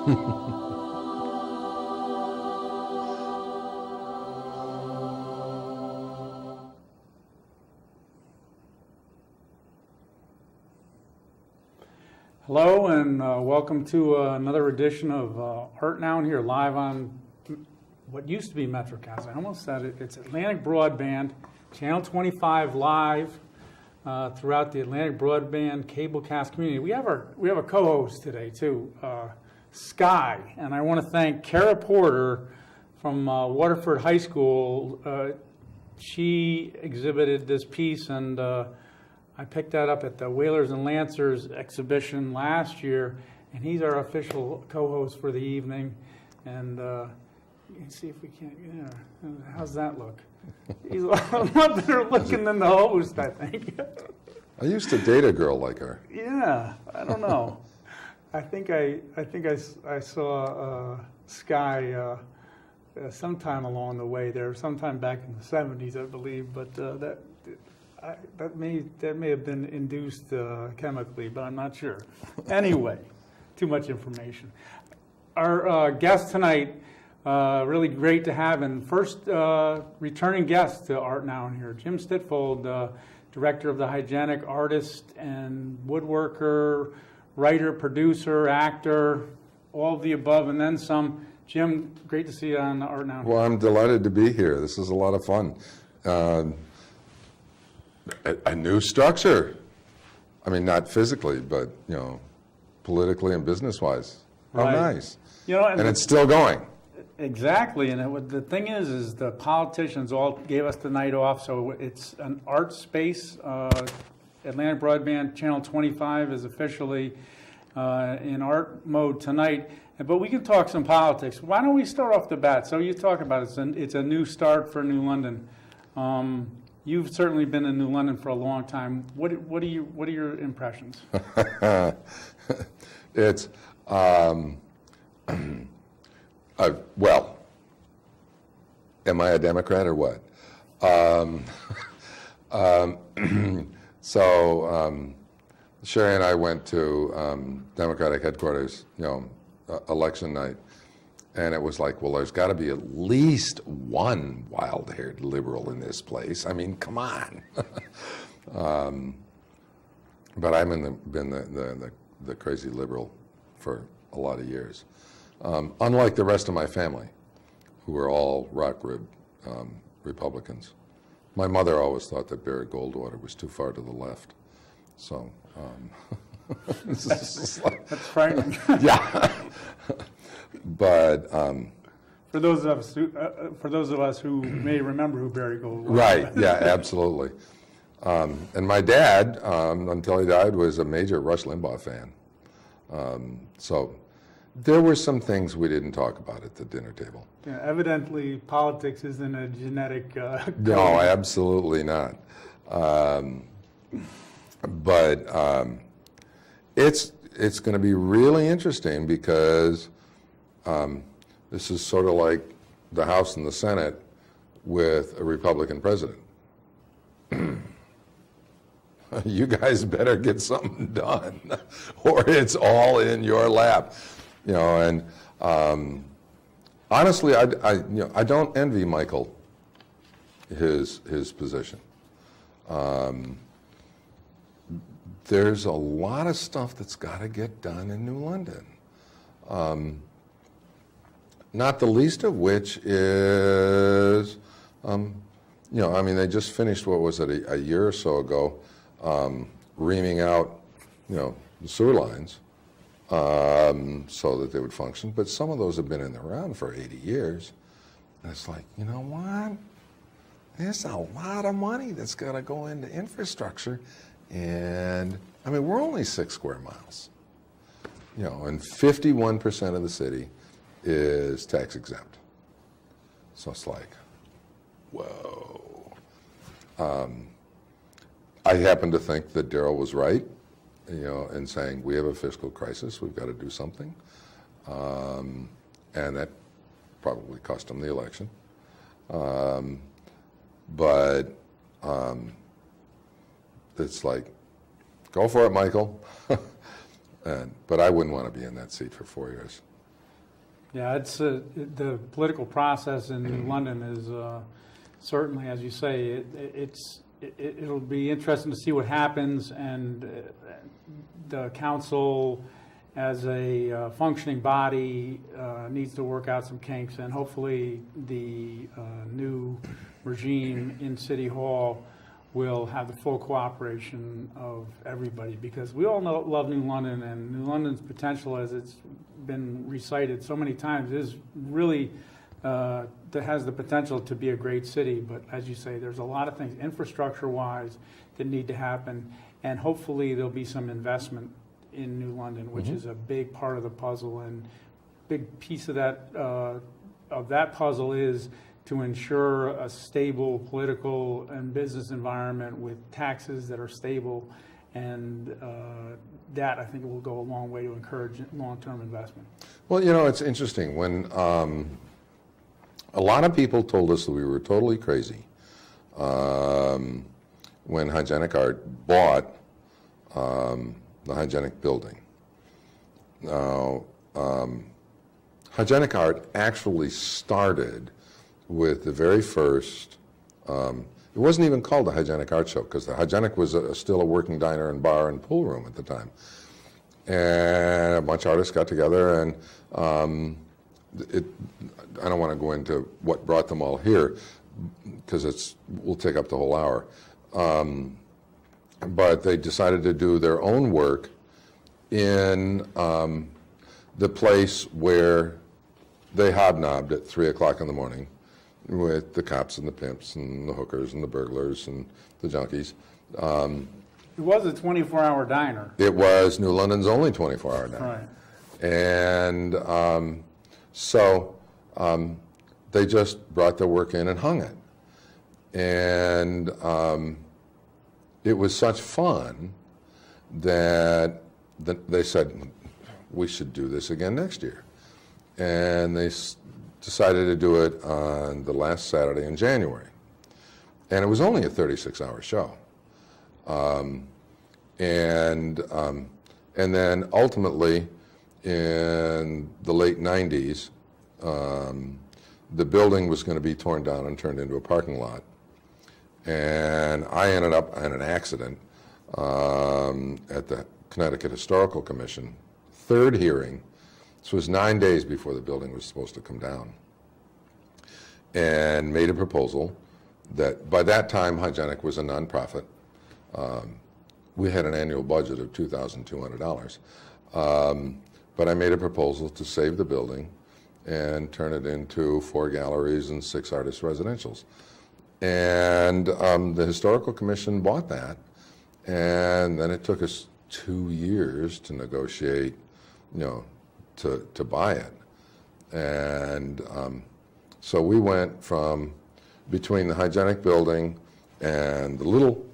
Hello and welcome to another edition of Art Now and here live on what used to be MetroCast. I almost said it. It's Atlantic Broadband, Channel 25 live throughout the Atlantic Broadband cablecast community. We have a co-host today too, Sky, and I want to thank Kara Porter from Waterford High School. She exhibited this piece and I picked that up at the Whalers and Lancers exhibition last year, and he's our official co-host for the evening. And you can see if we can't, yeah, how's that look? He's a lot better looking than the host, I think. I used to date a girl like her. Yeah, I don't know. I think I saw Sky sometime along the way there, sometime back in the 70s, I believe, but that may have been induced chemically, but I'm not sure. Anyway, too much information. Our guest tonight, really great to have, and first returning guest to Art Now and here, Jim Stidfole, the director of the Hygienic Artist and woodworker, writer, producer, actor, all of the above, and then some. Jim, great to see you on Art Now. Well, I'm delighted to be here. This is a lot of fun. A new structure. I mean, not physically, but politically and business-wise. How nice. And it's still going. Exactly, and the thing is the politicians all gave us the night off, so it's an art space. Atlantic Broadband Channel 25 is officially in art mode tonight, but we can talk some politics. Why don't we start off the bat? So you talk about it's a new start for New London. You've certainly been in New London for a long time. What are your impressions? It's well, am I a Democrat or what? So Sherry and I went to Democratic headquarters, election night. And it was like, well, there's got to be at least one wild-haired liberal in this place. I mean, come on. But I've been the crazy liberal for a lot of years. Unlike the rest of my family, who are all rock-ribbed Republicans. My mother always thought that Barry Goldwater was too far to the left. So, that's frightening. Yeah. But for those of us who may remember who Barry Gold was. Right. Yeah. Absolutely. And my dad, until he died, was a major Rush Limbaugh fan. So there were some things we didn't talk about at the dinner table. Yeah, evidently, politics isn't a genetic. No, absolutely not. But it's going to be really interesting because. This is sort of like the House and the Senate with a Republican president. You guys better get something done, or it's all in your lap, And honestly, I don't envy Michael his position. There's a lot of stuff that's got to get done in New London. Not the least of which is, they just finished, what was it, a year or so ago, reaming out, the sewer lines so that they would function. But some of those have been in the ground for 80 years. And it's like, you know what? There's a lot of money that's got to go into infrastructure. And, we're only 6 square miles. And 51% of the city is tax exempt. So it's like, whoa. I happen to think that Darryl was right, in saying we have a fiscal crisis, we've got to do something. And that probably cost him the election. But it's like, go for it, Michael. But I wouldn't want to be in that seat for 4 years. Yeah, it's the political process in New London is certainly, as you say, it'll be interesting to see what happens, and the council, as a functioning body, needs to work out some kinks, and hopefully the new regime in City Hall will have the full cooperation of everybody, because we all love New London, and New London's potential, as it's been recited so many times, is really that has the potential to be a great city. But as you say, there's a lot of things infrastructure-wise that need to happen, and hopefully there'll be some investment in New London, which is a big part of the puzzle, and big piece of that puzzle is to ensure a stable political and business environment with taxes that are stable, and that, I think, will go a long way to encourage long-term investment. Well, you know, it's interesting. When a lot of people told us that we were totally crazy when Hygienic Art bought the Hygienic building. Now, Hygienic Art actually started with the very first, it wasn't even called the Hygienic Art Show, because the Hygienic was still a working diner and bar and pool room at the time. And a bunch of artists got together, and I don't want to go into what brought them all here, because we'll take up the whole hour. But they decided to do their own work in the place where they hobnobbed at 3 o'clock in the morning with the cops and the pimps and the hookers and the burglars and the junkies. It was a 24-hour diner. It was New London's only 24-hour diner. Right. And so they just brought their work in and hung it. And it was such fun that they said, we should do this again next year. And they decided to do it on the last Saturday in January. And it was only a 36-hour show. And then ultimately, in the late 90s, the building was going to be torn down and turned into a parking lot. And I ended up in an accident at the Connecticut Historical Commission, third hearing. This was 9 days before the building was supposed to come down, and made a proposal that, by that time, Hygienic was a nonprofit. We had an annual budget of $2,200. But I made a proposal to save the building and turn it into 4 galleries and 6 artist residentials. And the Historical Commission bought that, and then it took us 2 years to negotiate, to buy it. And so we went from between the Hygienic building and the little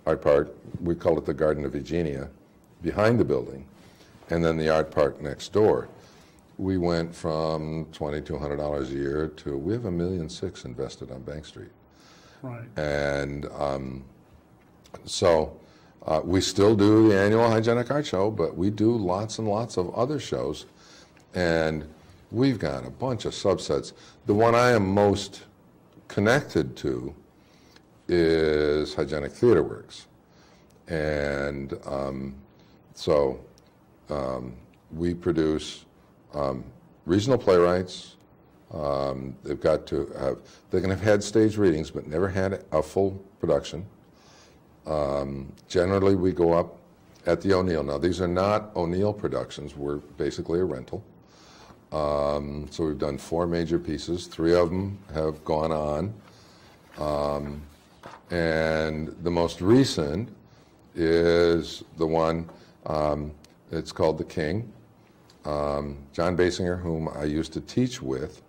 art park, we called it the Garden of Eugenia, behind the building, and then the art park next door. We went from $2,200 a year to, we have $1.6 million invested on Bank Street. Right. And so we still do the annual Hygienic Art Show, but we do lots and lots of other shows. And we've got a bunch of subsets. The one I am most connected to is Hygienic Theater Works. And so we produce regional playwrights. They can have had stage readings, but never had a full production. Generally, we go up at the O'Neill. Now, these are not O'Neill productions. We're basically a rental. So we've done 4 major pieces. 3 of them have gone on. And the most recent is the one, it's called The King. John Basinger, whom I used to teach with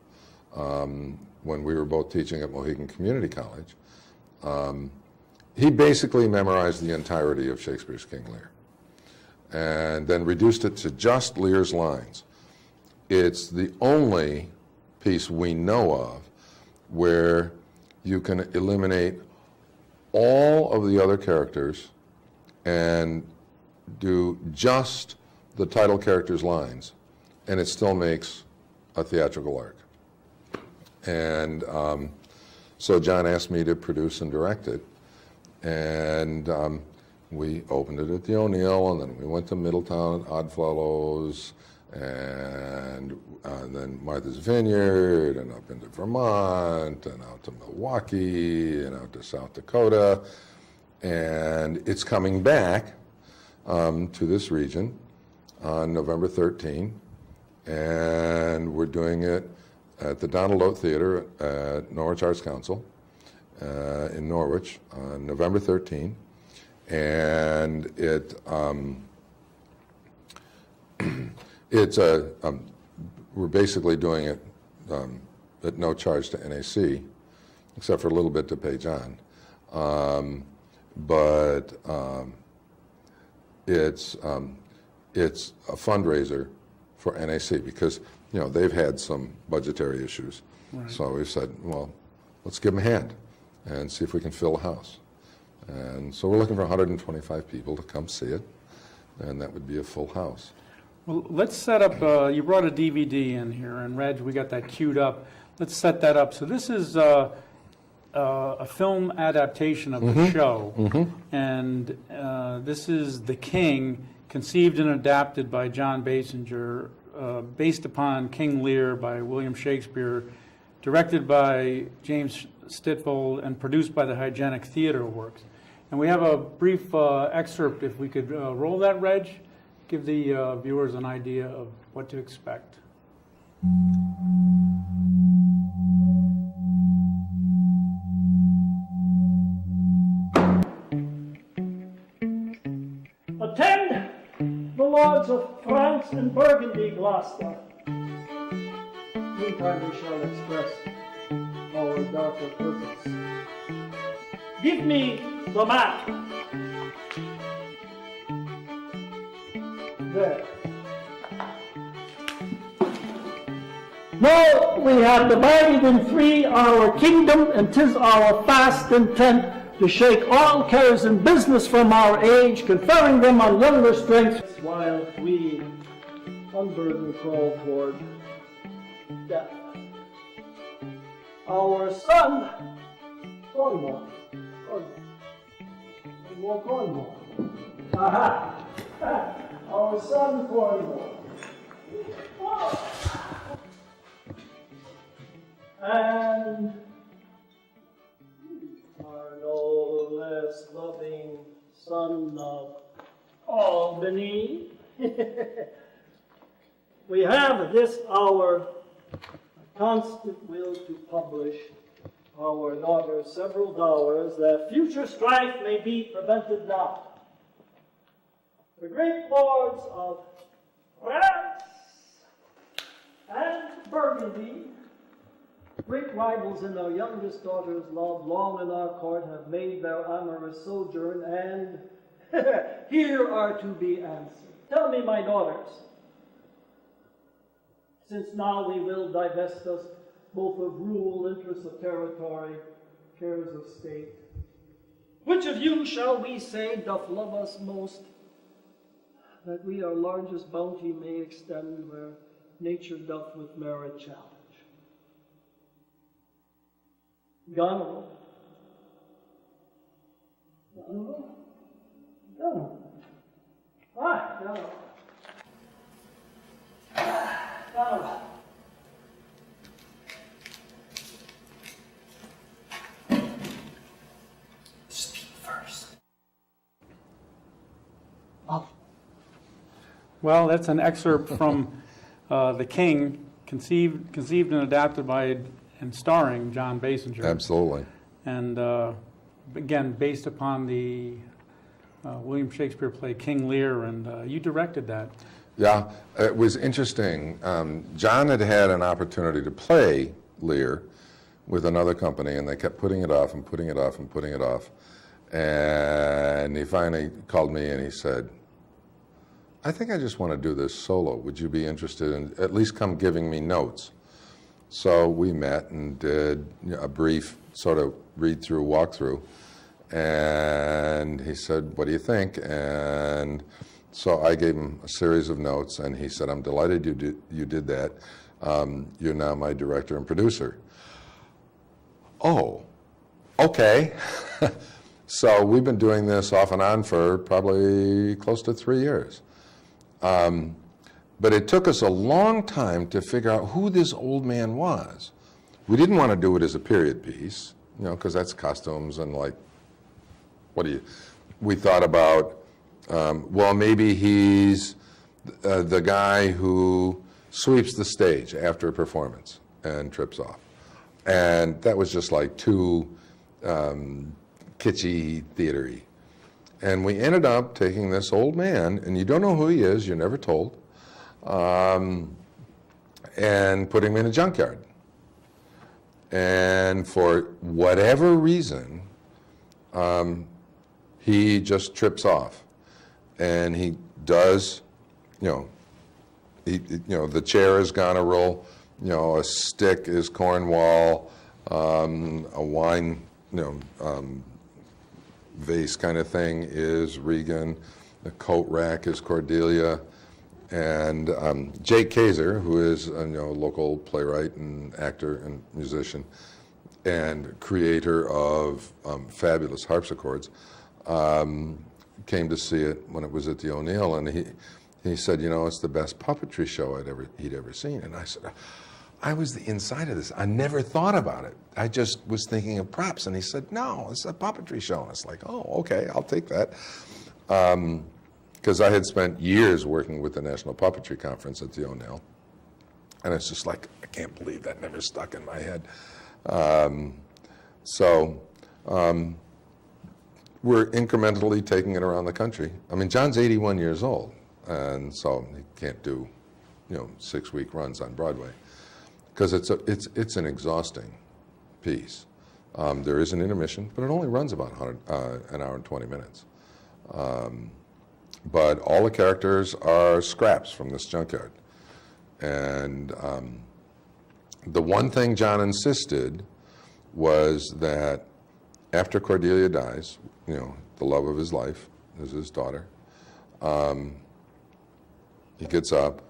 when we were both teaching at Mohegan Community College, he basically memorized the entirety of Shakespeare's King Lear and then reduced it to just Lear's lines. It's the only piece we know of where you can eliminate all of the other characters and do just the title character's lines, and it still makes a theatrical arc. And so John asked me to produce and direct it. And we opened it at the O'Neill, and then we went to Middletown, Oddfellows, and then Martha's Vineyard, and up into Vermont, and out to Milwaukee, and out to South Dakota. And it's coming back to this region on November 13, and we're doing it at the Donald Oat Theater at Norwich Arts Council in Norwich on November 13. And we're basically doing it at no charge to NAC, except for a little bit to pay John. But it's a fundraiser for NAC because they've had some budgetary issues. Right. So we said, well, let's give them a hand and see if we can fill a house. And so we're looking for 125 people to come see it, and that would be a full house. Well, let's set up, you brought a DVD in here, and Reg, we got that queued up. Let's set that up. So this is a film adaptation of the show, and this is The King, conceived and adapted by John Basinger, based upon King Lear by William Shakespeare, directed by James Stidfole, and produced by the Hygienic Theater Works. And we have a brief excerpt, if we could roll that, Reg, give the viewers an idea of what to expect. Attend the lords of France and Burgundy, Gloucester. Meantime we shall express our darker purpose. Give me the map. There. Now we have divided in three our kingdom, and 'tis our fast intent to shake all cares and business from our age, conferring them on younger strengths, while we unburdened crawl toward death. Our son, Cornwall. Cornwall. Aha! Our son, Cornwall. And our no less loving son of Albany. We have this hour a constant will to publish our daughter several dowers, that future strife may be prevented now. The great lords of France and Burgundy, great rivals in our youngest daughter's love, long in our court have made their amorous sojourn, and here are to be answered. Tell me, my daughters, since now we will divest us both of rule, interests of territory, cares of state, which of you shall we say doth love us most, that we our largest bounty may extend where nature doth with merit challenge? Goneril. Goneril? Goneril. Ah, Goneril. Goneril. Speak first. Oh. Well, that's an excerpt from The King, conceived and adapted by and starring John Basinger. Absolutely. And again, based upon the William Shakespeare play King Lear, and you directed that. Yeah, it was interesting. John had had an opportunity to play Lear with another company, and they kept putting it off and putting it off and putting it off. And he finally called me and he said, I think I just want to do this solo. Would you be interested in at least come giving me notes? So we met and did a brief sort of read-through, walkthrough. And he said, what do you think? And so I gave him a series of notes, and he said, I'm delighted you did that. You're now my director and producer. Oh, okay. So we've been doing this off and on for probably close to 3 years. But it took us a long time to figure out who this old man was. We didn't want to do it as a period piece, you know, because that's costumes and like, we thought about, well, maybe he's the guy who sweeps the stage after a performance and trips off. And that was just like too kitschy, theatery. And we ended up taking this old man, and you don't know who he is, you're never told, and putting him in a junkyard. And for whatever reason, he just trips off. And he does, the chair is Goneril, a stick is Cornwall, a wine, vase kind of thing is Regan, the coat rack is Cordelia, and Jake Kaiser, who is a local playwright and actor and musician and creator of fabulous harpsichords, came to see it when it was at the O'Neill, and he said, it's the best puppetry show he'd ever seen. And I said, I was the inside of this. I never thought about it. I just was thinking of props. And he said, no, it's a puppetry show. And it's like, oh, okay, I'll take that. Because I had spent years working with the National Puppetry Conference at the O'Neill. And it's just like, I can't believe that never stuck in my head. We're incrementally taking it around the country. I mean, John's 81 years old. And so he can't do, 6-week runs on Broadway. Because it's an exhausting piece. There is an intermission, but it only runs about an hour and 20 minutes. But all the characters are scraps from this junkyard. And the one thing John insisted was that after Cordelia dies, the love of his life is his daughter, he gets up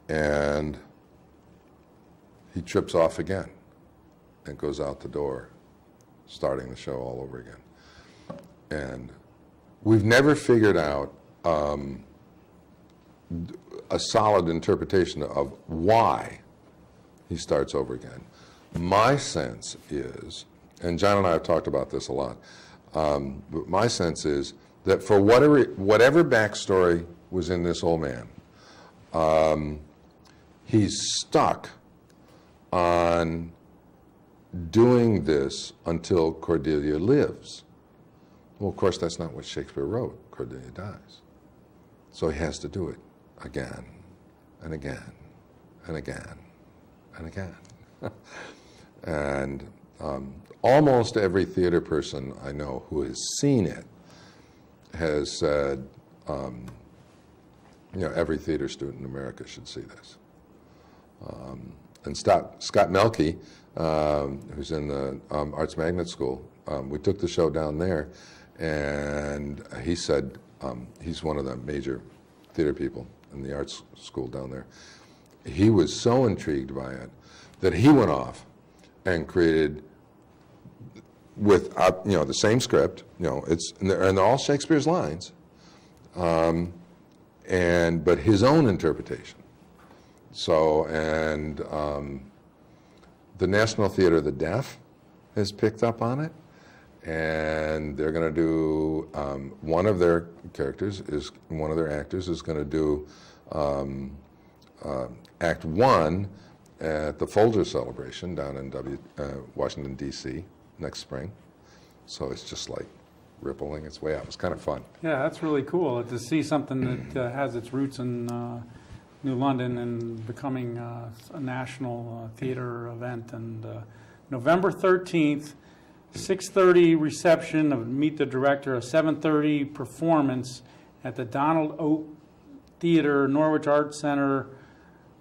and he trips off again and goes out the door, starting the show all over again. And we've never figured out a solid interpretation of why he starts over again. My sense is, and John and I have talked about this a lot, but my sense is that for whatever backstory was in this old man, he's stuck on doing this until Cordelia lives. Well, of course, that's not what Shakespeare wrote. Cordelia dies. So he has to do it again and again and again and again. And almost every theater person I know who has seen it has said, every theater student in America should see this. And Scott Melke, who's in the Arts Magnet School, we took the show down there, and he said he's one of the major theater people in the arts school down there. He was so intrigued by it that he went off and created with the same script. And they're all Shakespeare's lines, but his own interpretation. So, and the National Theater of the Deaf has picked up on it, and they're going to do, one of their actors is going to do Act 1 at the Folger celebration down in Washington, D.C. next spring. So it's just like rippling its way out. It's kind of fun. Yeah, that's really cool to see something that has its roots in New London and becoming a national theater event. And November 13th, 6:30 reception of Meet the Director, a 7:30 performance at the Donald Oak Theater, Norwich Arts Center,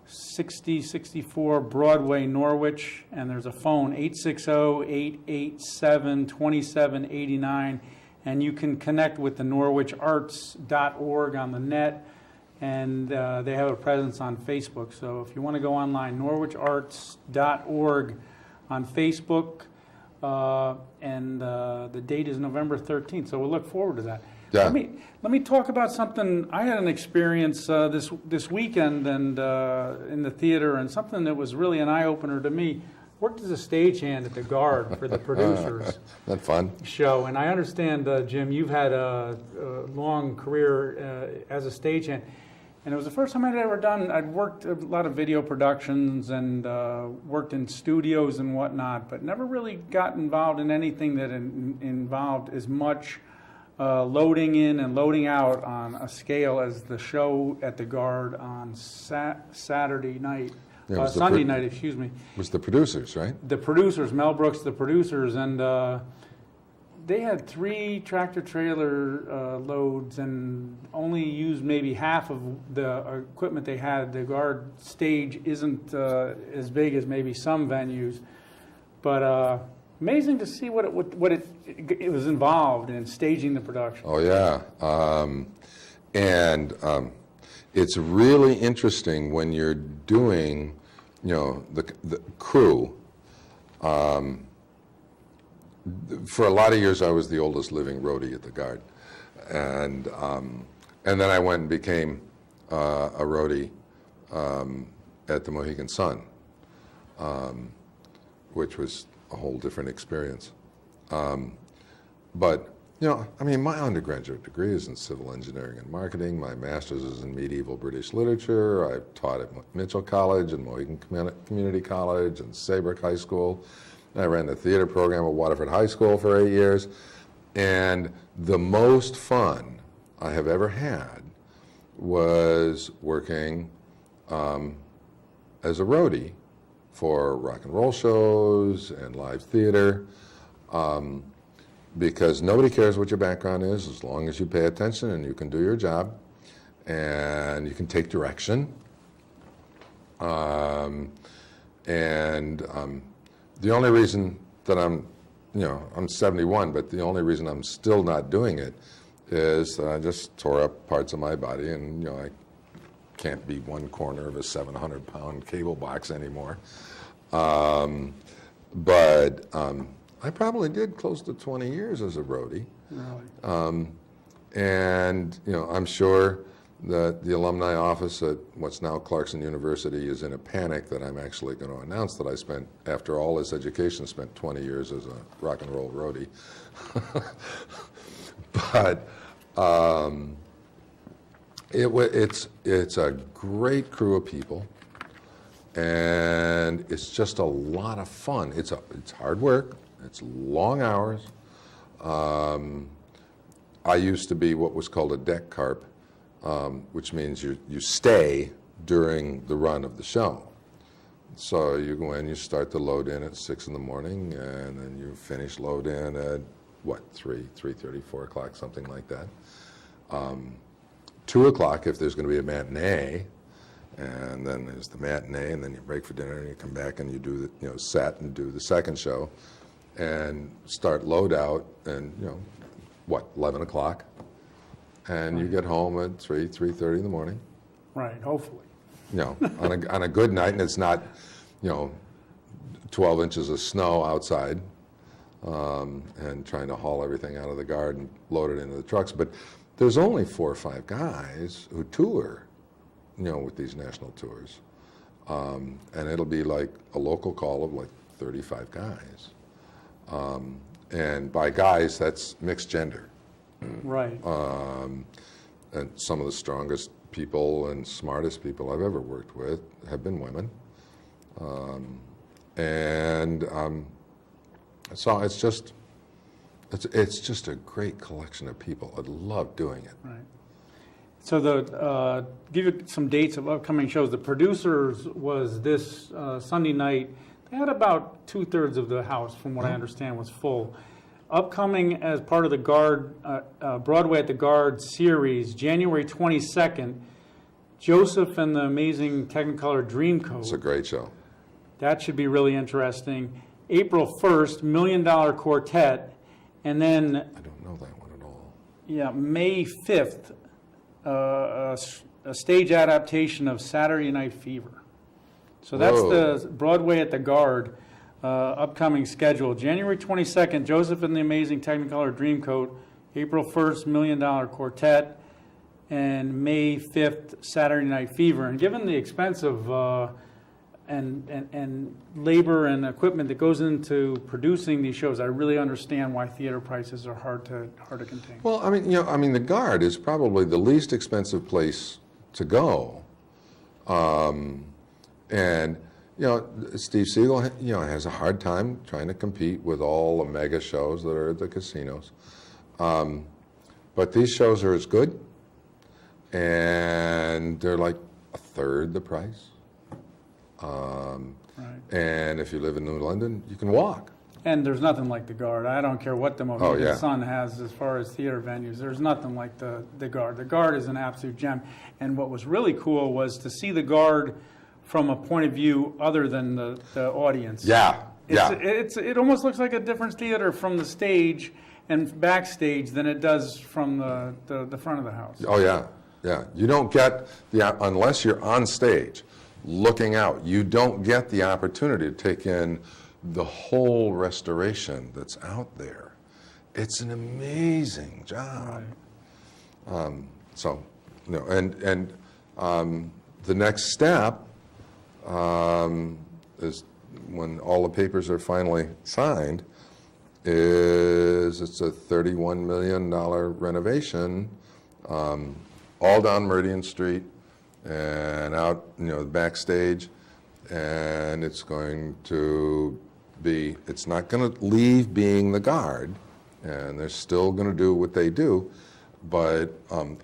6064 Broadway, Norwich. And there's a phone, 860-887-2789. And you can connect with the norwicharts.org on the net. and they have a presence on Facebook. So if you want to go online, norwicharts.org on Facebook, and the date is November 13th. So we'll look forward to that. Yeah. Let me talk about something. I had an experience this weekend and in the theater, and something that was really an eye-opener to me. Worked as a stagehand at the Garde for the producers. That fun? Show, and I understand, Jim, you've had a long career as a stagehand, and it was the first time I'd ever done. I'd worked a lot of video productions and worked in studios and whatnot, but never really got involved in anything that involved as much loading in and loading out on a scale as the show at the Garde on Saturday night. Yeah, Sunday night, excuse me. It was the producers, right? The producers, Mel Brooks, the producers, and they had 3 tractor trailer loads and only used maybe half of the equipment they had. The Garde stage isn't as big as maybe some venues, but amazing to see what it was involved in staging the production. Oh yeah, and it's really interesting when you're doing, the crew. For a lot of years, I was the oldest living roadie at the Garde, and then I went and became a roadie at the Mohegan Sun, which was a whole different experience. But my undergraduate degree is in civil engineering and marketing. My master's is in medieval British literature. I've taught at Mitchell College and Mohegan Community College and Saybrook High School. I ran the theater program at Waterford High School for 8 years. And the most fun I have ever had was working as a roadie for rock and roll shows and live theater. Because nobody cares what your background is as long as you pay attention and you can do your job and you can take direction. The only reason that I'm 71, but the only reason I'm still not doing it is that I just tore up parts of my body, and I can't be one corner of a 700-pound cable box anymore. I probably did close to 20 years as a roadie. Really? And I'm sure that the alumni office at what's now Clarkson University is in a panic that I'm actually going to announce that I spent, after all this education, spent 20 years as a rock and roll roadie. But it's a great crew of people, and it's just a lot of fun. It's hard work. It's long hours. I used to be what was called a deck carp, which means you stay during the run of the show. So you go in, you start to load in at 6 in the morning, and then you finish load in at 3:30, 4 o'clock, something like that. 2 o'clock if there's going to be a matinee, and then there's the matinee, and then you break for dinner, and you come back and you do the set and do the second show, and start load out, and 11 o'clock, and you get home at 3:30 in the morning. Right, hopefully. On a good night, and it's not 12 inches of snow outside, and trying to haul everything out of the Garde and load it into the trucks. But there's only 4 or 5 guys who tour, with these national tours, and it'll be like a local call of like 35 guys. And by guys, that's mixed gender. Right. And some of the strongest people and smartest people I've ever worked with have been women. So it's just a great collection of people. I love doing it. Right. So give you some dates of upcoming shows. The producers was this Sunday night. They had about 2/3 of the house, from what I understand, was full. Upcoming as part of the Garde, Broadway at the Garde series, January 22nd, Joseph and the Amazing Technicolor Dreamcoat. It's a great show. That should be really interesting. April 1st, $1 Million Quartet, and then... I don't know that one at all. Yeah, May 5th, a stage adaptation of Saturday Night Fever. So that's Whoa. the Broadway at the Garde upcoming schedule. January 22nd, Joseph and the Amazing Technicolor Dreamcoat. April 1st, $1 Million Quartet. And May 5th, Saturday Night Fever. And given the expense of and labor and equipment that goes into producing these shows, I really understand why theater prices are hard to contain. Well, I mean, the Garde is probably the least expensive place to go, and Steve Siegel, has a hard time trying to compete with all the mega shows that are at the casinos, but these shows are as good, and they're like a third the price. Right. And if you live in New London, you can walk. And there's nothing like the Garde. I don't care what the Mohegan yeah. Sun has as far as theater venues. There's nothing like the Garde. The Garde is an absolute gem. And what was really cool was to see the Garde from a point of view other than the audience. Yeah, It almost looks like a different theater from the stage and backstage than it does from the front of the house. Oh yeah. You don't get unless you're on stage, looking out. You don't get the opportunity to take in the whole restoration that's out there. It's an amazing job. Right. So, the next step is when all the papers are finally signed. It's a $31 million renovation, all down Meridian Street and out, backstage, and it's going to be. It's not going to leave being the Garde, and they're still going to do what they do, but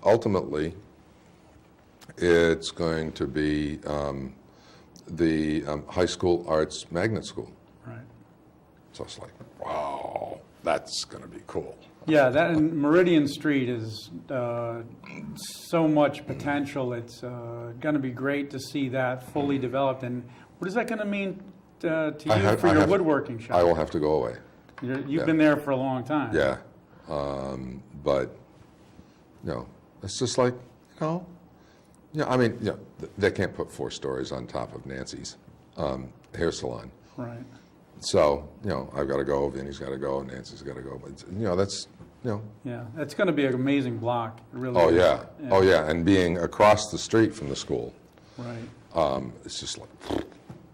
ultimately, it's going to be the high school arts magnet school. Right. So it's like, wow, that's going to be cool. Yeah, that and Meridian Street is so much potential. It's going to be great to see that fully developed. And what is that going to mean to you for your woodworking shop? I will have to go away. You've been there for a long time. Yeah, but it's just like they can't put 4 stories on top of Nancy's hair salon. Right. So I've got to go. Vinny's got to go. Nancy's got to go. But that's. Yeah, it's going to be an amazing block. It really. Oh is. yeah. Oh yeah, and being across the street from the school, right? It's just like,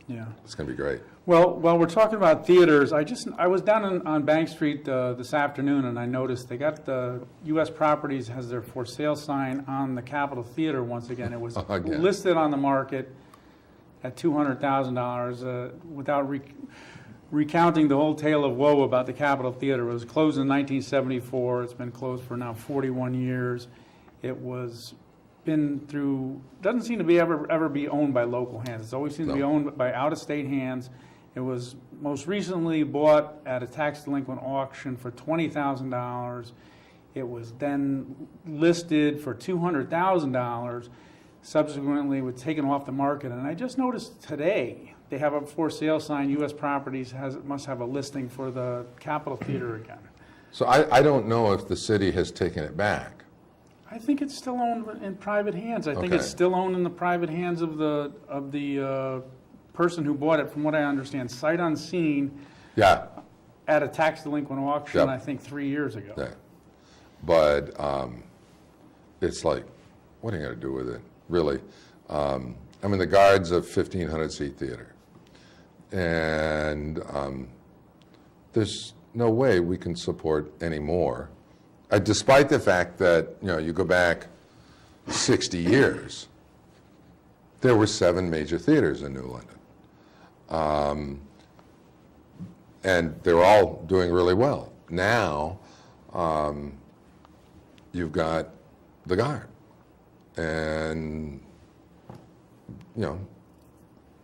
yeah, it's going to be great. Well, while we're talking about theaters, I was down on Bank Street this afternoon, and I noticed they got the U.S. Properties has their for sale sign on the Capitol Theater once again. It was listed on the market at $200,000 without recounting the whole tale of woe about the Capitol Theater. It was closed in 1974. It's been closed for now 41 years. It was doesn't seem to be ever be owned by local hands. It's always seemed to be owned by out-of-state hands. It was most recently bought at a tax delinquent auction for $20,000. It was then listed for $200,000. Subsequently, was taken off the market. And I just noticed today they have a for sale sign. U.S. Properties must have a listing for the Capitol Theater again. So I don't know if the city has taken it back. I think it's still owned in private hands. I think it's still owned in the private hands of the person who bought it, from what I understand, sight unseen. Yeah. At a tax delinquent auction, Yep. I think 3 years ago. Yeah. But it's like, what are you going to do with it, really? The Garde's a 1,500-seat theater. And there's no way we can support any more. Despite the fact that, you go back 60 years, there were 7 major theaters in New London. And they were all doing really well. Now, you've got the Garde. And,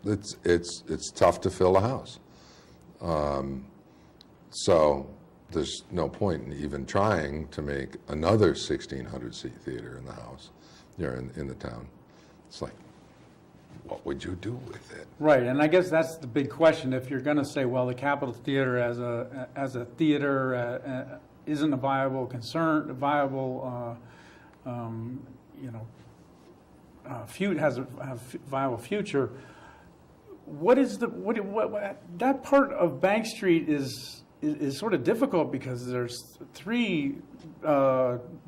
it's tough to fill a house. So there's no point in even trying to make another 1,600-seat theater in the house, in the town. It's like, what would you do with it? Right, and I guess that's the big question. If you're going to say, well, the Capitol Theater as a theater isn't a viable has a viable future. What is that part of Bank Street is sort of difficult because there's 3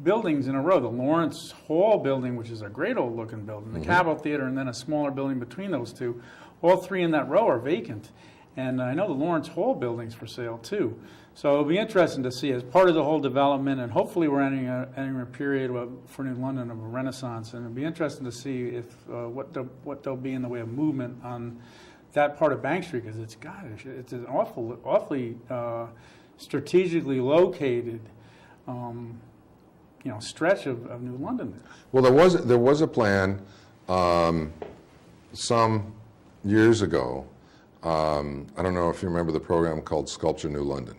buildings in a row. The Lawrence Hall building, which is a great old looking building, the Capitol Theater, and then a smaller building between those 2. All 3 in that row are vacant. And I know the Lawrence Hall building's for sale too. So it'll be interesting to see as part of the whole development, and hopefully we're entering a period for New London of a renaissance, and it'll be interesting to see if what there'll be in the way of movement on that part of Bank Street, because it's an awfully strategically located stretch of New London. Well, there was a plan some years ago. I don't know if you remember the program called Sculpture New London.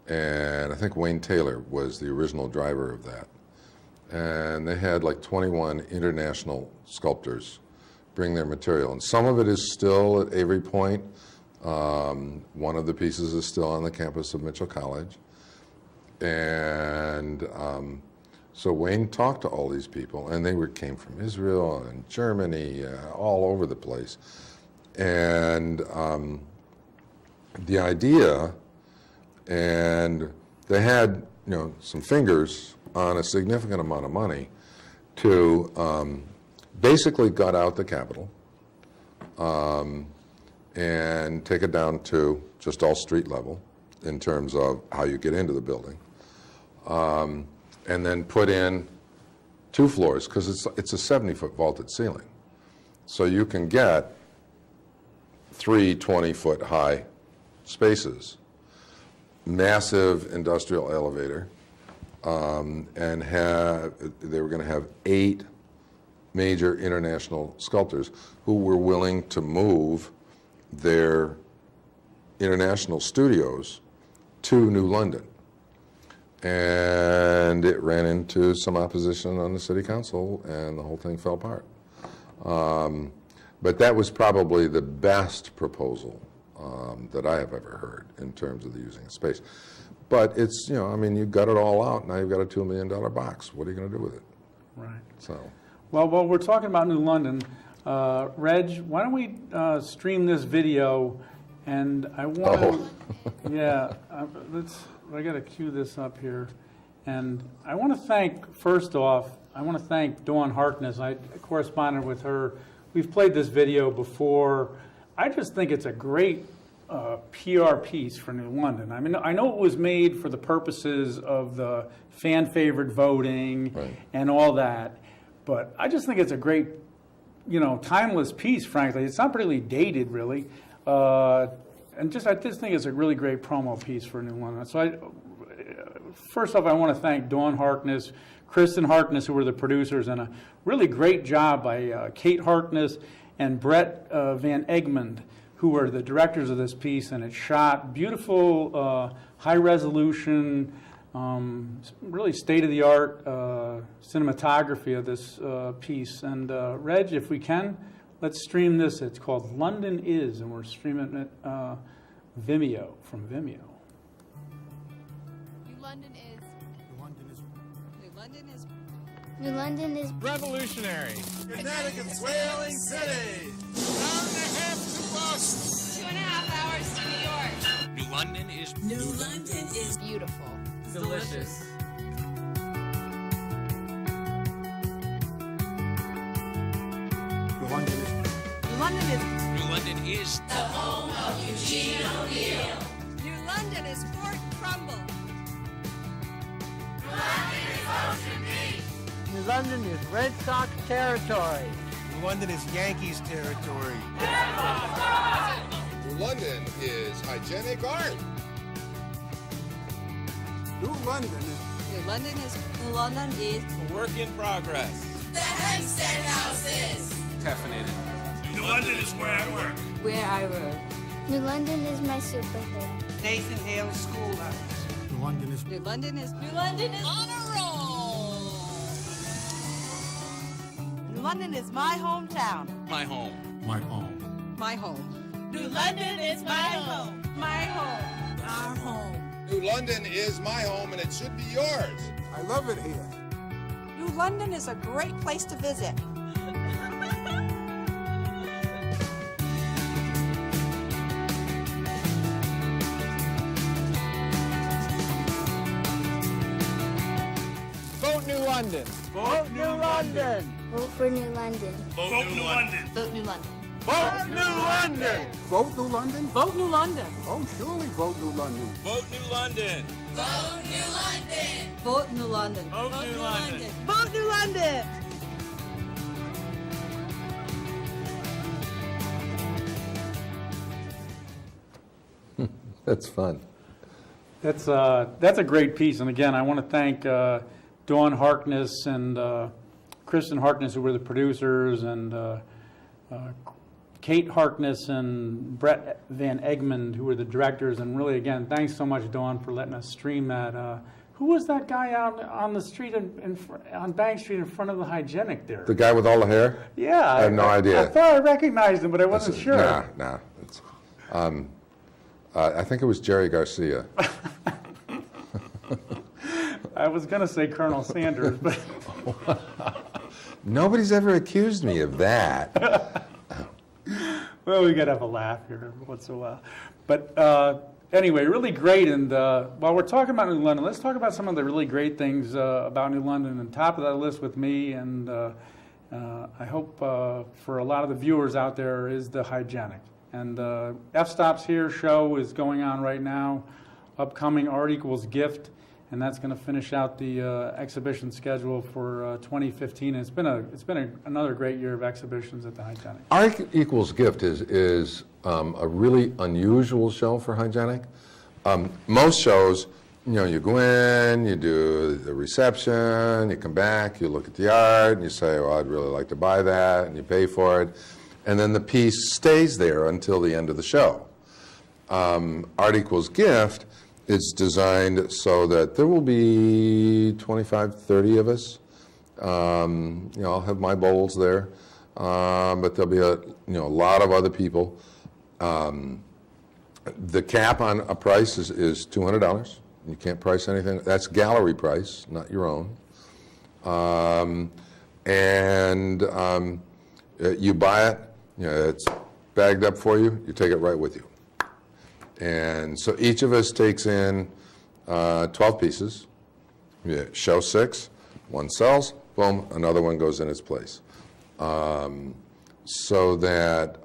And I think Wayne Taylor was the original driver of that. And they had like 21 international sculptors bring their material. And some of it is still at Avery Point. One of the pieces is still on the campus of Mitchell College. And so Wayne talked to all these people, and they came from Israel and Germany, all over the place. And the idea, and they had some fingers on a significant amount of money to basically gut out the Capitol and take it down to just all street level in terms of how you get into the building, and then put in 2 floors, because it's a 70-foot vaulted ceiling, so you can get 3 20-foot high spaces, massive industrial elevator, and they were going to have 8 major international sculptors who were willing to move their international studios to New London. And it ran into some opposition on the city council, and the whole thing fell apart. But that was probably the best proposal that I have ever heard in terms of the using of space. But it's, you got it all out, now you've got a $2 million box. What are you going to do with it? Right. So. Well, while we're talking about New London, Reg, why don't we stream this video? And I want to, I got to cue this up here. And I want to thank, first off, Dawn Harkness. I corresponded with her. We've played this video before. I just think it's a great PR piece for New London. I mean, I know it was made for the purposes of the fan favorite voting and all that, but I just think it's a great, timeless piece, frankly. It's not really dated, really. I just think it's a really great promo piece for New London. So first off, I want to thank Dawn Harkness, Kristen Harkness, who were the producers, and a really great job by Kate Harkness and Brett Van Egmond, who were the directors of this piece. And it shot beautiful, high-resolution, really state-of-the-art cinematography of this piece. And Reg, if we can, let's stream this. It's called London Is, and we're streaming it Vimeo, from Vimeo. New London is. New London is. New London is. New London is Revolutionary. Connecticut's whaling city. Hour and a half to Boston. 2.5 hours to New York. New London is. New London is Beautiful. delicious. New London is. New London is. New London is. The home of Eugene O'Neill. New London is Fort Crumble. New London is Red Sox territory. New London is Yankees territory. New London is Hygienic Art. New London is New London is. New London is a work in progress. the Hempstead House is Caffeinated. New London is where I work. where I work. New London is my superhero. Nathan Hale Schoolhouse. New London is. New London is. New London is on a roll. New London is my hometown. My home. My home. My home. New London is my home. My home. Our home. New London is my home, and it should be yours. I love it here. New London is a great place to visit. Vote New London. Vote New London. Vote for New London. Vote New London. Vote New London. Vote New London. Vote New London? Vote New London. Oh, surely vote New London. Vote New London. Vote New London. Vote New London. Vote New London. Vote New London. That's fun. That's a great piece, and again, I want to thank Dawn Harkness and Kristen Harkness, who were the producers, and Kate Harkness and Brett Van Egmond, who were the directors. And really, again, thanks so much, Dawn, for letting us stream that. Who was that guy out on the street on Bank Street in front of the Hygienic there? The guy with all the hair? Yeah, I have no idea. I thought I recognized him, but I wasn't sure. Nah. It's, I think it was Jerry Garcia. I was going to say Colonel Sanders, but Nobody's ever accused me of that. well, we got to have a laugh here once in a while. But anyway, really great. And while we're talking about New London, let's talk about some of the really great things about New London. And top of that list with me, and I hope for a lot of the viewers out there, is the Hygienic. And F-Stops Here show is going on right now. Upcoming Art Equals Gift, and that's going to finish out the exhibition schedule for 2015. And it's been another great year of exhibitions at the Hygienic. Art Equals Gift is a really unusual show for Hygienic. Most shows, you go in, you do the reception, you come back, you look at the art, and you say, well, I'd really like to buy that, and you pay for it. And then the piece stays there until the end of the show. Art Equals Gift is designed so that there will be 25, 30 of us. I'll have my bowls there, but there'll be a lot of other people. The cap on a price is $200. You can't price anything. That's gallery price, not your own. You buy it. It's bagged up for you. You take it right with you. And so each of us takes in 12 pieces. Show 6, one sells, boom, another one goes in its place. So that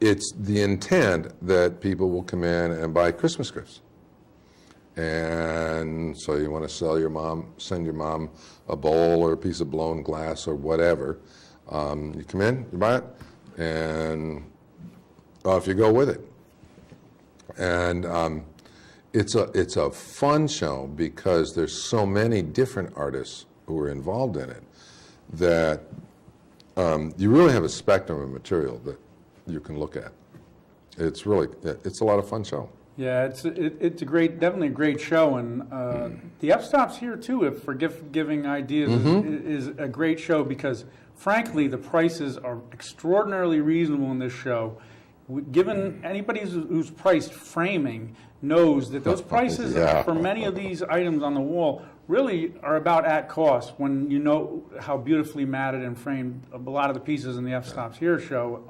it's the intent that people will come in and buy Christmas gifts. And so you want to send your mom a bowl or a piece of blown glass or whatever. You come in, you buy it, and off you go with it. And it's a fun show because there's so many different artists who are involved in it that you really have a spectrum of material that you can look at. It's a lot of fun show. Yeah, it's definitely a great show, and the F-Stops Here too, if for gift-giving ideas, is a great show because, frankly, the prices are extraordinarily reasonable in this show. Given anybody who's priced framing knows that those prices for many of these items on the wall really are about at cost when you know how beautifully matted and framed a lot of the pieces in the F-Stops Here show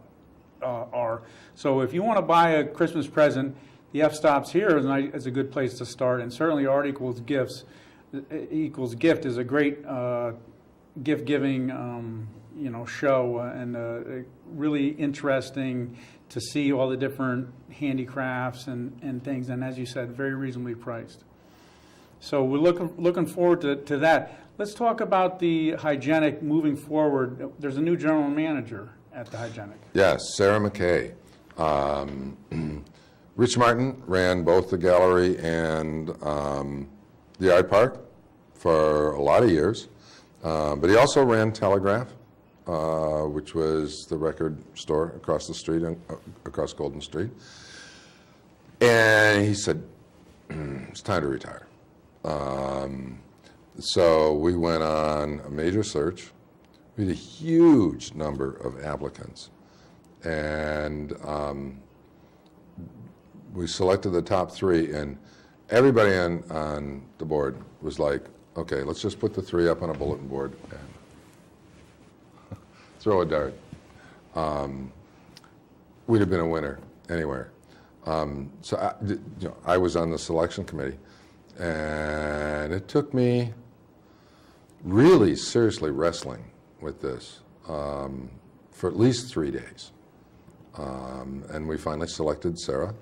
are. So if you want to buy a Christmas present, the F-Stops Here is a good place to start, and certainly Art Equals Gift is a great gift-giving show, and really interesting to see all the different handicrafts and things, and as you said, very reasonably priced. So we're looking forward to that. Let's talk about the Hygienic moving forward. There's a new general manager at the Hygienic. Yes, Sarah McKay. Rich Martin ran both the gallery and the art park for a lot of years, but he also ran Telegraph, which was the record store across the street, across Golden Street. And he said, it's time to retire. So we went on a major search. We had a huge number of applicants. And we selected the top 3, and everybody on the board was like, okay, let's just put the 3 up on a bulletin board. And throw a dart. We'd have been a winner anywhere. So I was on the selection committee, and it took me really seriously wrestling with this for at least 3 days. And we finally selected Sarah,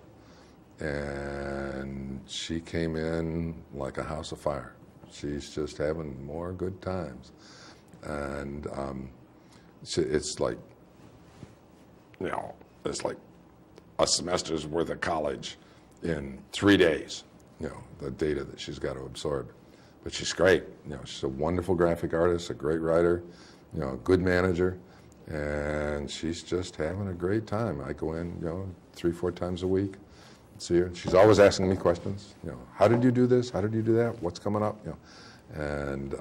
and she came in like a house of fire. She's just having more good times. And it's like, it's like a semester's worth of college in 3 days, the data that she's got to absorb. But she's great. She's a wonderful graphic artist, a great writer, a good manager, and she's just having a great time. I go in, 3-4 times a week, see her. She's always asking me questions. How did you do this? How did you do that? What's coming up? And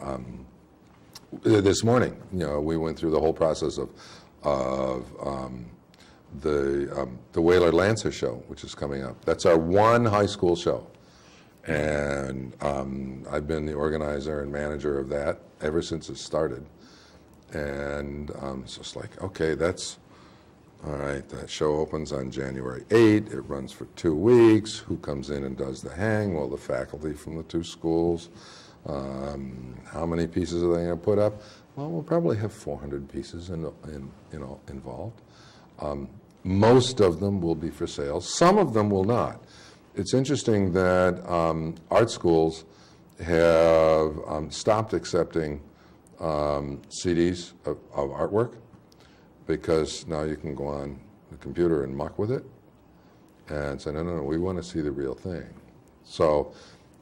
this morning, we went through the whole process of the Whaler Lancer show, which is coming up. That's our one high school show. And I've been the organizer and manager of that ever since it started. And so it's like, okay, that's all right. That show opens on January 8. It runs for 2 weeks. Who comes in and does the hang? Well, the faculty from the 2 schools. How many pieces are they going to put up? Well, we'll probably have 400 pieces involved. Most of them will be for sale. Some of them will not. It's interesting that art schools have stopped accepting CDs of artwork, because now you can go on the computer and muck with it and say, no, we want to see the real thing. So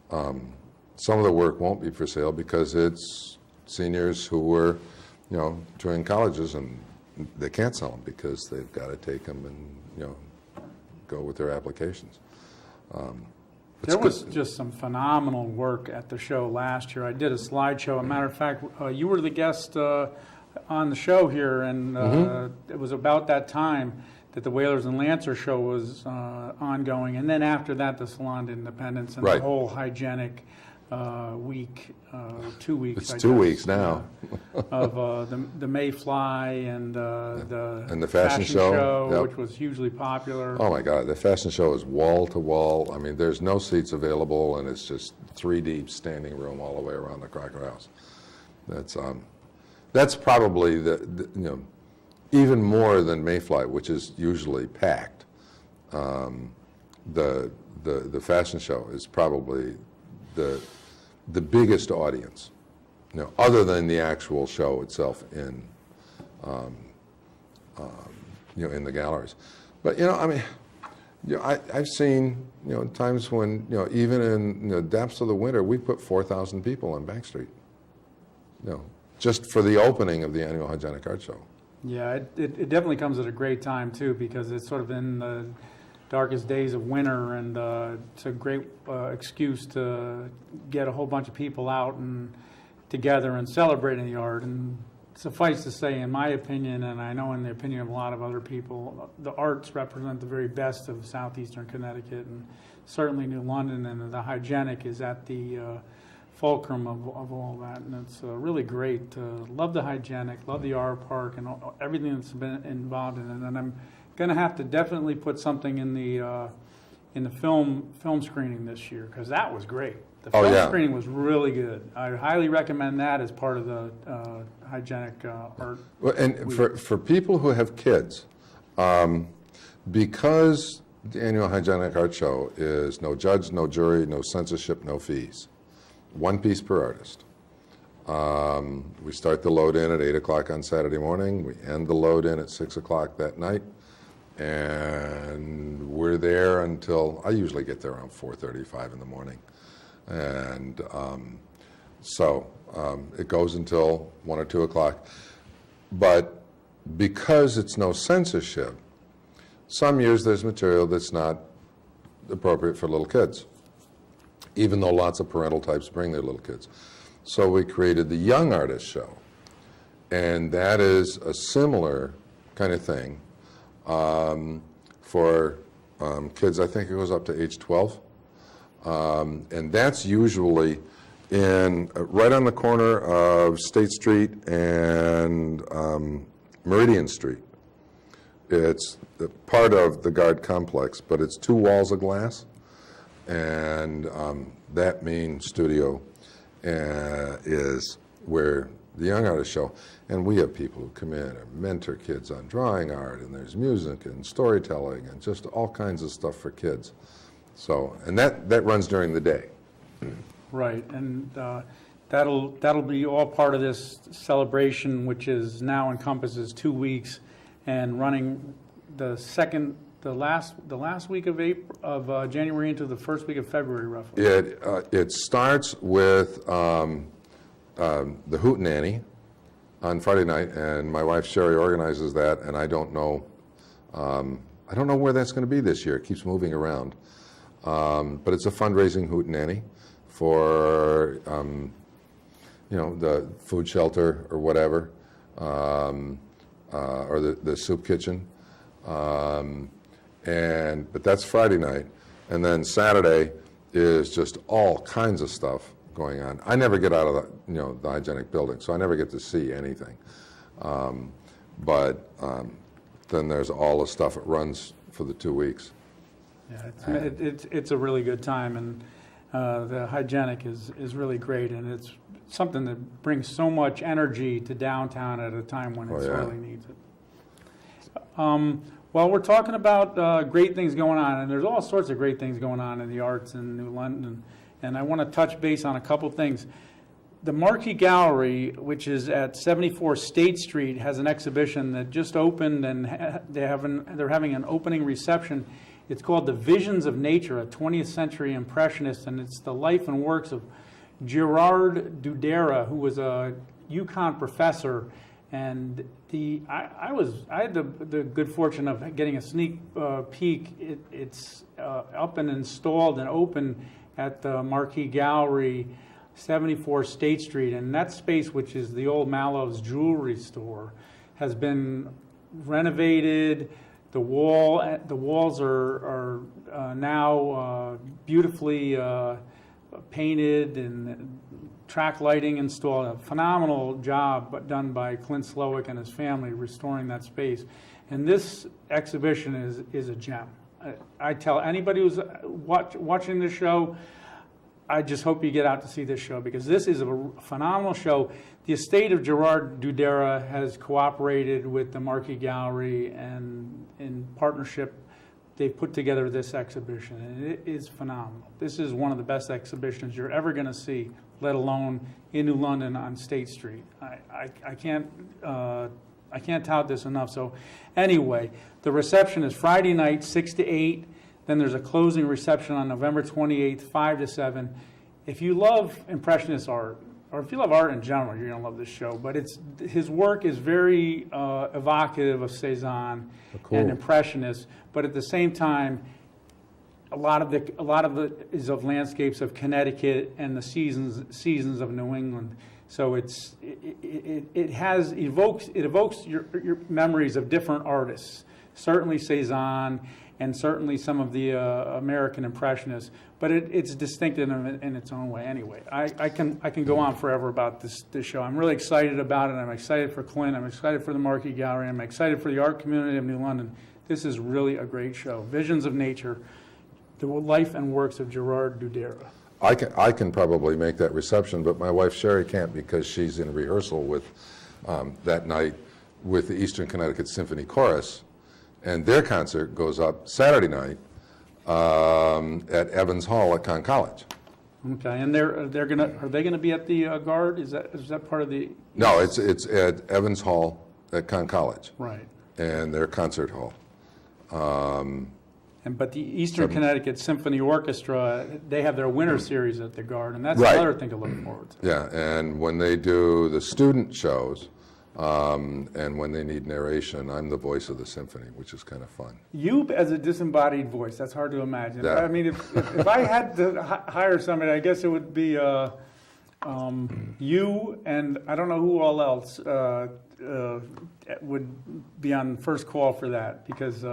some of the work won't be for sale because it's seniors who were, touring colleges, and they can't sell them because they've got to take them and, go with their applications. There was just some phenomenal work at the show last year. I did a slideshow. As a matter of fact, you were the guest on the show here, and it was about that time that the Whalers and Lancer show was ongoing. And then after that, the Salon d'Independence and the whole hygienic week, 2 weeks. It's 2 weeks now. of the Mayfly and the fashion show, yep, which was hugely popular. Oh my God, the fashion show is wall to wall. I mean, there's no seats available, and it's just 3 deep standing room all the way around the Crocker House. That's probably the even more than Mayfly, which is usually packed. The fashion show is probably the biggest audience, other than the actual show itself in the galleries. But I've seen times when even in the depths of the winter, we put 4,000 people on Bank Street, just for the opening of the annual Hygienic Art Show. Yeah, it definitely comes at a great time too, because it's sort of in the darkest days of winter, and it's a great excuse to get a whole bunch of people out and together and celebrating the art. And suffice to say, in my opinion, and I know in the opinion of a lot of other people, the arts represent the very best of Southeastern Connecticut, and certainly New London, and the Hygienic is at the fulcrum of all that, and it's really great. Love the Hygienic, love the art park, and everything that's been involved in it. And I'm going to have to definitely put something in the film screening this year, because that was great. The film screening was really good. I highly recommend that as part of the Hygienic Art. Well, and for people who have kids, because the annual Hygienic Art Show is no judge, no jury, no censorship, no fees, 1 piece per artist. We start the load in at 8 o'clock on Saturday morning. We end the load in at 6 o'clock that night. And we're there until, I usually get there around 4:35 in the morning. And so it goes until 1 or 2 o'clock. But because it's no censorship, some years there's material that's not appropriate for little kids, even though lots of parental types bring their little kids. So we created the Young Artist Show. And that is a similar kind of thing for kids. I think it goes up to age 12. And that's usually in right on the corner of State Street and Meridian Street. It's part of the Garde complex, but it's 2 walls of glass, and that main studio is where the Young Artists show, and we have people who come in and mentor kids on drawing art, and there's music and storytelling and just all kinds of stuff for kids. So, and that runs during the day. Right, and that'll be all part of this celebration, which is now encompasses 2 weeks, and running the last week of January into the first week of February, roughly. It starts with the Hootenanny on Friday night, and my wife Sherry organizes that, and I don't know where that's going to be this year. It keeps moving around, but it's a fundraising Hootenanny for the food shelter or whatever, or the soup kitchen, but that's Friday night, and then Saturday is just all kinds of stuff going on. I never get out of the hygienic building, so I never get to see anything. But then there's all the stuff that runs for the 2 weeks. Yeah, it's a really good time, and the hygienic is really great, and it's something that brings so much energy to downtown at a time when it sorely needs it. Well, we're talking about great things going on, and there's all sorts of great things going on in the arts in New London, and I want to touch base on a couple things. The Marquee Gallery, which is at 74 State Street, has an exhibition that just opened, and they're having an opening reception. It's called The Visions of Nature, a 20th Century Impressionist, and it's the life and works of Gerard Dudera, who was a UConn professor. And I had the good fortune of getting a sneak peek. It's up and installed and open at the Marquee Gallery, 74 State Street, and that space, which is the old Mallow's jewelry store, has been renovated. The walls are now beautifully painted and track lighting installed. A phenomenal job done by Clint Slowick and his family restoring that space. And this exhibition is a gem. I tell anybody who's watching this show, I just hope you get out to see this show, because this is a phenomenal show. The estate of Gerard Dudera has cooperated with the Marquee Gallery, and in partnership, they've put together this exhibition, and it is phenomenal. This is one of the best exhibitions you're ever going to see, let alone in New London on State Street. I can't tout this enough. So anyway, the reception is Friday night, 6 to 8. Then there's a closing reception on November 28th, 5 to 7. If you love Impressionist art, or if you love art in general, you're going to love this show. But his work is very evocative of Cézanne and Impressionists. But at the same time, a lot of it is of landscapes of Connecticut and the seasons of New England. So it evokes your memories of different artists. Certainly Cézanne, and certainly some of the American Impressionists, but it's distinctive in its own way. Anyway, I can go on forever about this show. I'm really excited about it. I'm excited for Clint. I'm excited for the Marquee Gallery. I'm excited for the art community of New London. This is really a great show. Visions of Nature, the life and works of Gerard Dudera. I can probably make that reception, but my wife Sherry can't, because she's in rehearsal with that night with the Eastern Connecticut Symphony Chorus. And their concert goes up Saturday night at Evans Hall at Conn College. Okay, and are they gonna be at the Garde? Is that part of the? No, it's at Evans Hall at Conn College. Right. And their concert hall. But the Eastern Connecticut Symphony Orchestra, they have their winter series at the Garde, and that's right. Another thing to look forward to. Yeah, and when they do the student shows. And when they need narration, I'm the voice of the symphony, which is kind of fun. You as a disembodied voice, that's hard to imagine. Yeah. I mean, if I had to hire somebody, I guess it would be you, and I don't know who all else would be on first call for that, because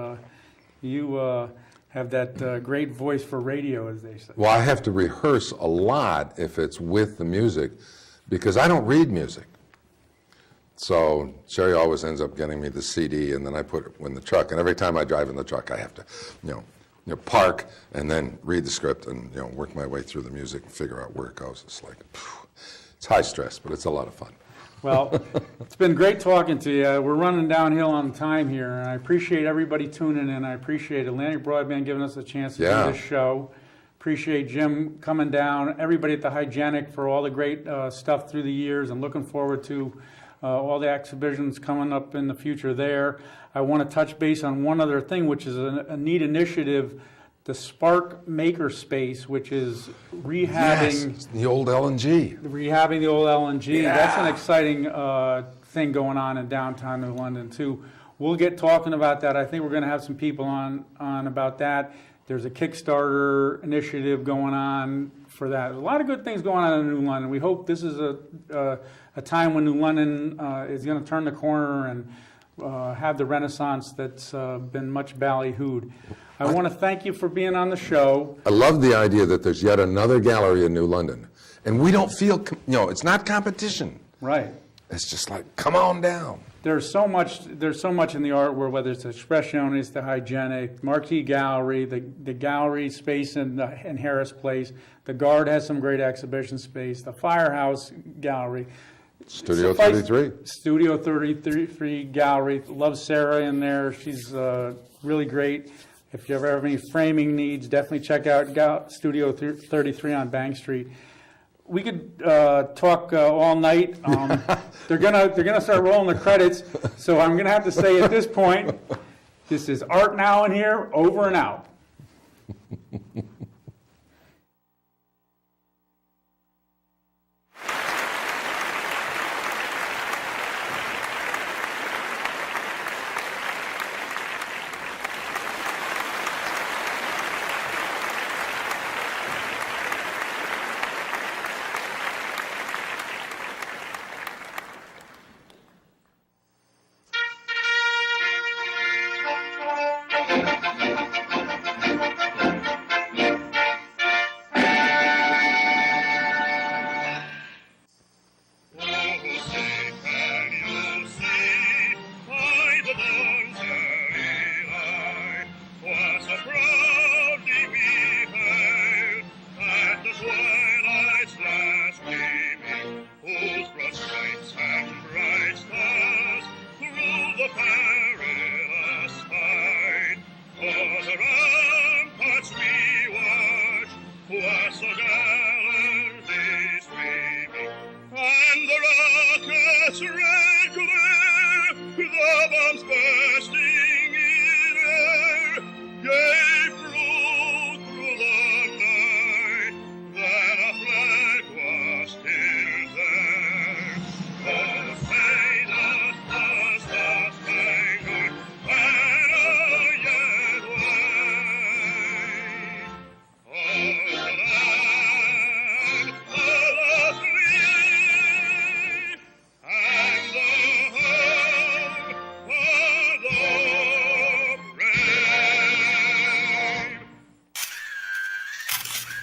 you have that great voice for radio, as they say. Well, I have to rehearse a lot if it's with the music, because I don't read music. So Sherry always ends up getting me the CD, and then I put it in the truck. And every time I drive in the truck, I have to, park and then read the script and work my way through the music and figure out where it goes. It's like, it's high stress, but it's a lot of fun. Well, it's been great talking to you. We're running downhill on time here, and I appreciate everybody tuning in. I appreciate Atlantic Broadband giving us a chance to do this show. Appreciate Jim coming down, everybody at the Hygienic for all the great stuff through the years, and looking forward to all the exhibitions coming up in the future there. I want to touch base on one other thing, which is a neat initiative, the Spark Makerspace, which is rehabbing the old LNG. Rehabbing the old LNG. Yeah. That's an exciting thing going on in downtown New London too. We'll get talking about that. I think we're going to have some people on about that. There's a Kickstarter initiative going on for that. A lot of good things going on in New London. We hope this is a time when New London is going to turn the corner and have the renaissance that's been much ballyhooed. I want to thank you for being on the show. I love the idea that there's yet another gallery in New London. And we don't feel, it's not competition. Right. It's just like, come on down. There's so much in the art world, whether it's Expressionist, the Hygienic, Marquee Gallery, the gallery space in Harris Place. The Garde has some great exhibition space. The Firehouse Gallery. Studio 33. Studio 33 Gallery. Love Sarah in there. She's really great. If you ever have any framing needs, definitely check out Studio 33 on Bank Street. We could talk all night. They're gonna start rolling the credits, so I'm gonna have to say at this point, this is Art Now in here, over and out.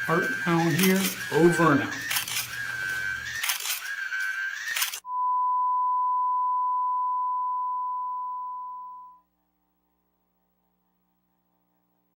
Art Now here, over and out.